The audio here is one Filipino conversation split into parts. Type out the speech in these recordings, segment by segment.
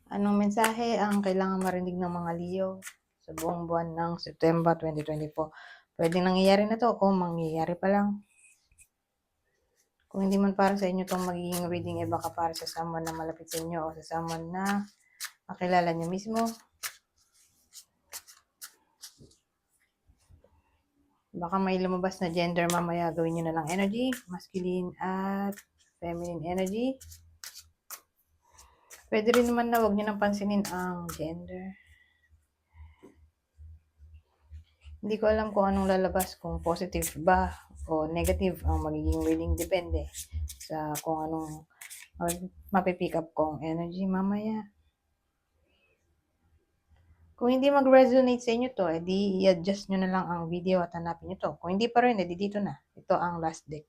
Anong mensahe ang kailangan marinig ng mga Leo sa buong buwan ng September 2024? Pwedeng nangyayari na to o mangyayari pa lang. Kung hindi man para sa inyo itong magiging reading, baka para sa someone na malapit sa inyo o sa someone na makilala nyo mismo. Baka may lumabas na gender mamaya, gawin nyo na lang energy, masculine at feminine energy. Pwede rin naman na huwag nyo nang pansinin ang gender. Hindi ko alam kung anong lalabas, kung positive ba o negative ang magiging reading. Depende sa kung anong mapipick up kong energy mamaya. Kung hindi mag-resonate sa inyo to, edi i-adjust nyo na lang ang video at hanapin nyo to. Kung hindi pa rin, edi dito na. Ito ang last deck.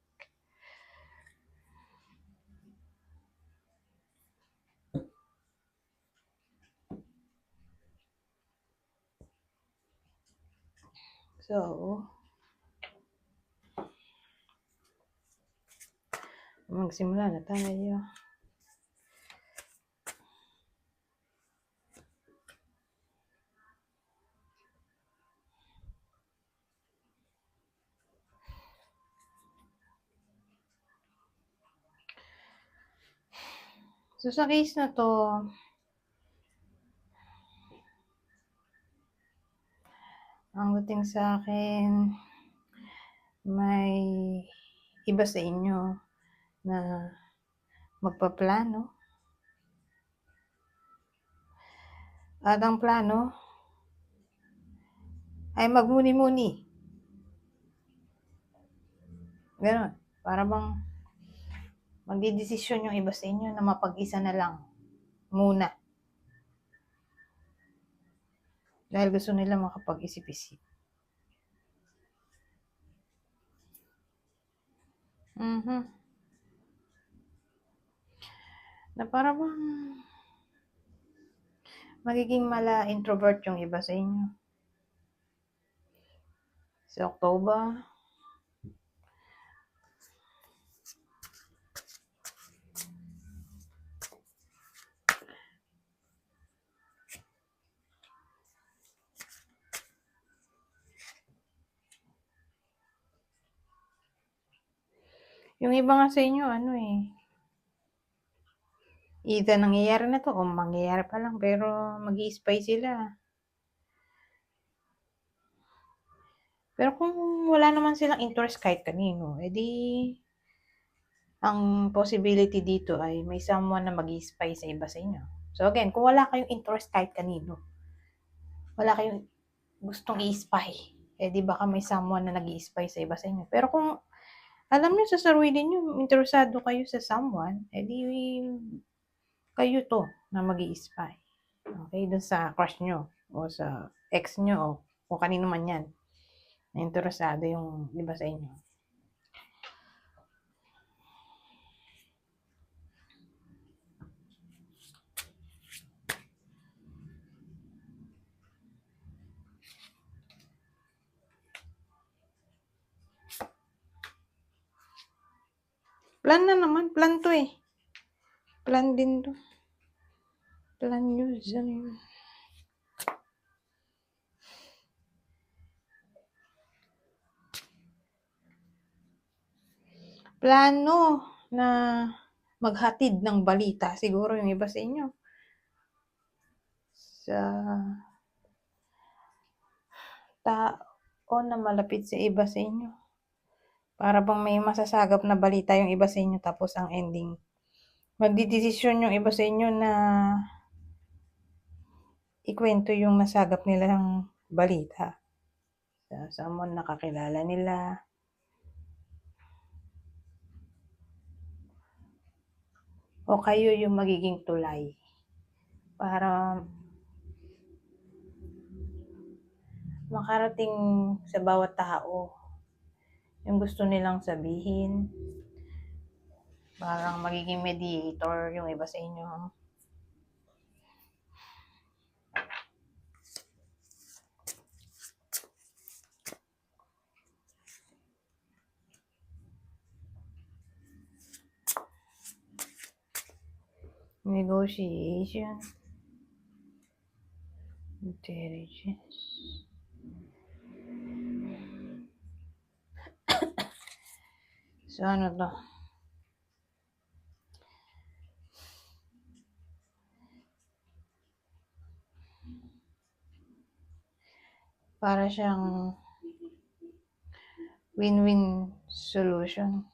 So, magsimula na tayo. So, sa case na to, ang dating sa akin, may iba sa inyo na magpaplano. At ang plano ay magmuni-muni. Ganon. Para bang magdidesisyon yung iba sa inyo na mapag-isa na lang muna. Dahil gusto nila makapag-isip-isip. Na para bang magiging introvert yung iba sa inyo. Sa October, yung iba nga sa inyo, either nangyayari na to o mangyayari pa lang, pero mag-i-spy sila. Pero kung wala naman silang interest kahit kanino, edi ang possibility dito ay may someone na mag-i-spy sa iba sa inyo. So again, kung wala kayong interest kahit kanino, wala kayong gustong i-spy, edi baka may someone na nag-i-spy sa iba sa inyo. Pero kung alam niyo sa sarili niyo, interesado kayo sa someone, edi kayo to na mag-i-spy. Okay, dun sa crush nyo o sa ex nyo o kung kanino man yan na interesado yung iba sa inyo. Plan na naman, plan to eh. Plan din to. Plan nyo dyan. Plano na maghatid ng balita siguro yung iba sa inyo. Sa tao na malapit sa iba sa inyo. Para bang may masasagap na balita yung iba sa inyo tapos ang ending. Magdidesisyon yung iba sa inyo na ikwento yung nasagap nilang balita. Sa someone nakakilala nila. O kayo yung magiging tulay. Para makarating sa bawat tao yung gusto nilang sabihin. Parang magiging mediator yung iba sa inyo. Negotiation. Intelligence. So, ano to? Para siyang win-win solution.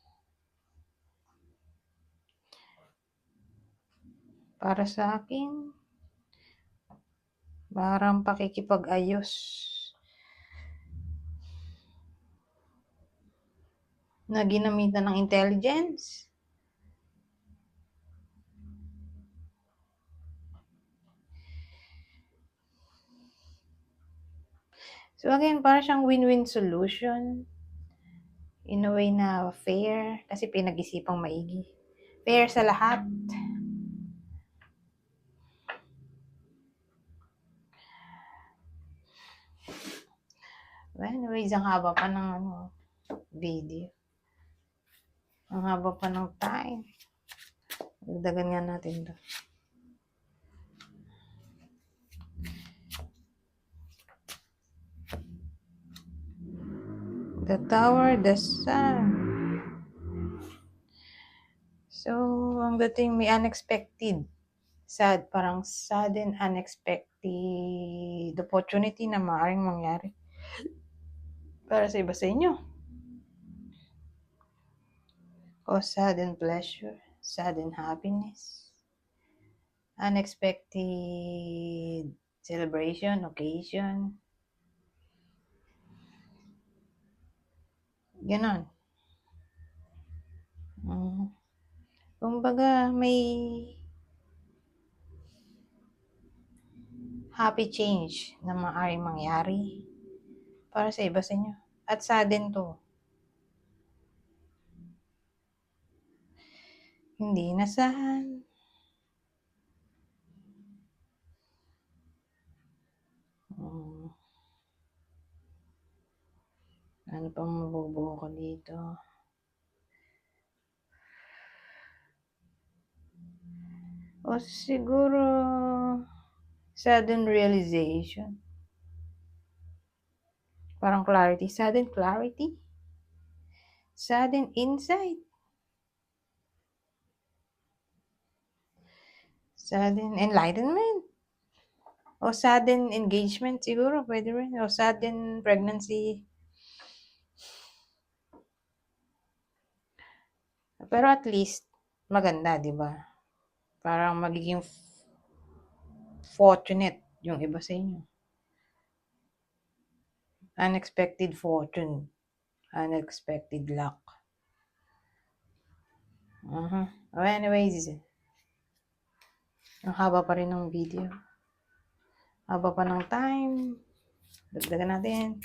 Para sa akin, parang pakikipag-ayos na ginamitan ng intelligence. So again, para siyang win-win solution. In a way na fair, kasi pinag-isipang maigi. Fair sa lahat. Well, anyways, ang haba pa ng video. Ang haba pa ng time. Dagdagan nga natin to. The Tower, the Sun. So, ang dating may unexpected. Sad, parang sudden, unexpected opportunity na maaaring mangyari. Para sa iba sa inyo. O sudden pleasure, sudden happiness, unexpected celebration, occasion. Ganon. Kumbaga, may happy change na maaaring mangyari para sa iba sa inyo. At sudden to. Hindi inasahan. Ano pang mabubuo ko dito? O siguro, sudden realization. Parang clarity. Sudden clarity. Sudden insight. Sudden enlightenment. O sudden engagement siguro. Pwede rin. O sudden pregnancy. Pero at least, maganda, di ba? Parang magiging fortunate yung iba sa inyo. Unexpected fortune. Unexpected luck. Oh, anyways, ang haba pa rin ng video. Haba pa ng time. Dagdagan natin.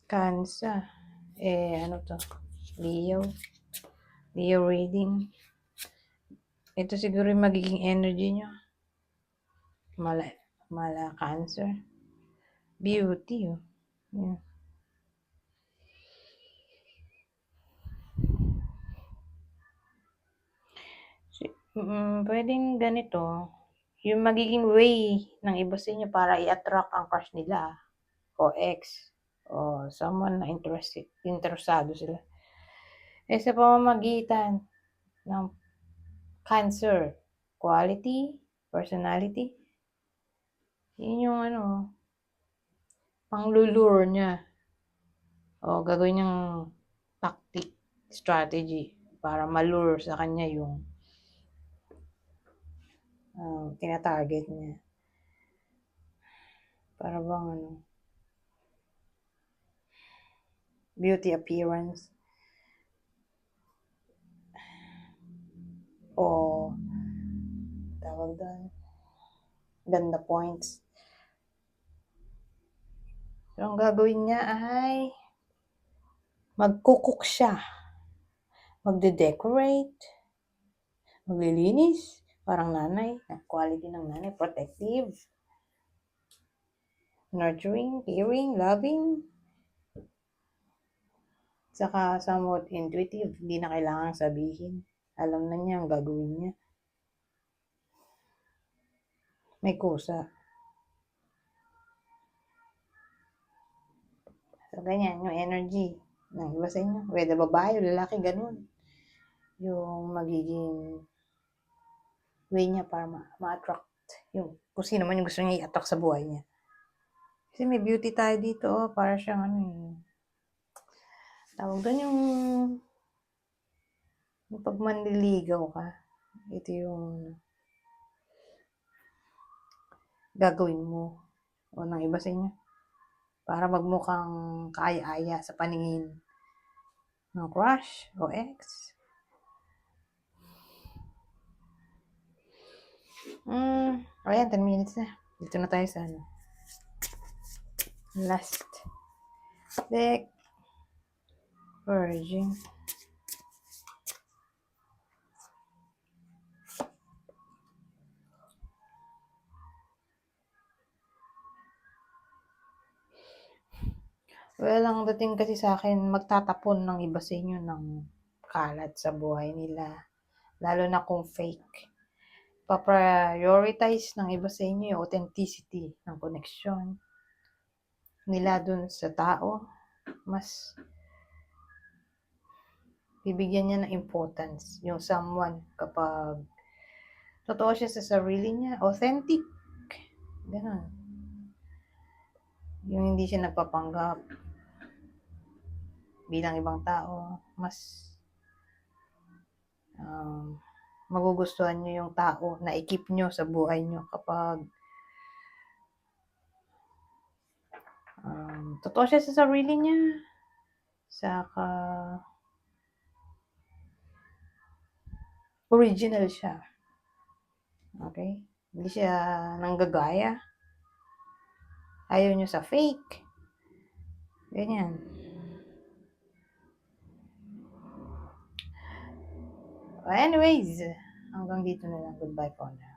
Cancer. Ano to? Leo. Leo reading. Ito siguro yung magiging energy nyo. Mala Cancer. Beauty, oh. Yeah. Pwedeng ganito. Yung magiging way ng iba sa inyo para i-attract ang crush nila. O ex. O someone na interesado sila. Sa pamamagitan ng Cancer. Quality, personality. Yun yung panglulure niya. O gagawin niyang tactic, strategy para malure sa kanya yung tina-target niya. Para bang beauty appearance. O tawag doon, ganda points. So, ang gagawin niya ay magkukook siya. Magde-decorate. Maglilinis. Parang nanay. Quality ng nanay. Protective. Nurturing, caring, loving. Saka somewhat intuitive. Hindi na kailangan sabihin. Alam na niya ang gagawin niya. may kusa. So, ganyan, yung energy ng iba sa inyo. Whether babae o lalaki, ganun. Yung magiging way niya para ma-attract yung kung sino man yung gusto niya i-attract sa buhay niya. Kasi may beauty tayo dito, para siyang tawag doon yung pag manliligaw ka, ito yung gagawin mo o ng iba sa inyo para magmukhang kaaya-aya sa paningin ng crush o ex. Ayan, 10 minutes na. Dito na tayo sa last deck. Virgin. Well, ang dating kasi sa akin, magtatapon ng iba sa inyo ng kalat sa buhay nila. Lalo na kung fake. Pa-prioritize ng iba sa inyo yung authenticity ng connection nila dun sa tao. Mas bibigyan niya ng importance yung someone kapag totoo siya sa sarili niya, authentic. Ganun. Yung hindi siya nagpapanggap bilang ibang tao, mas magugustuhan nyo yung tao na i-keep nyo sa buhay nyo kapag totoo siya sa sarili niya, saka original siya. Okay? Hindi siya nanggagaya. Ayaw nyo sa fake. Ganyan. Anyways, hanggang dito na lang. Goodbye for now.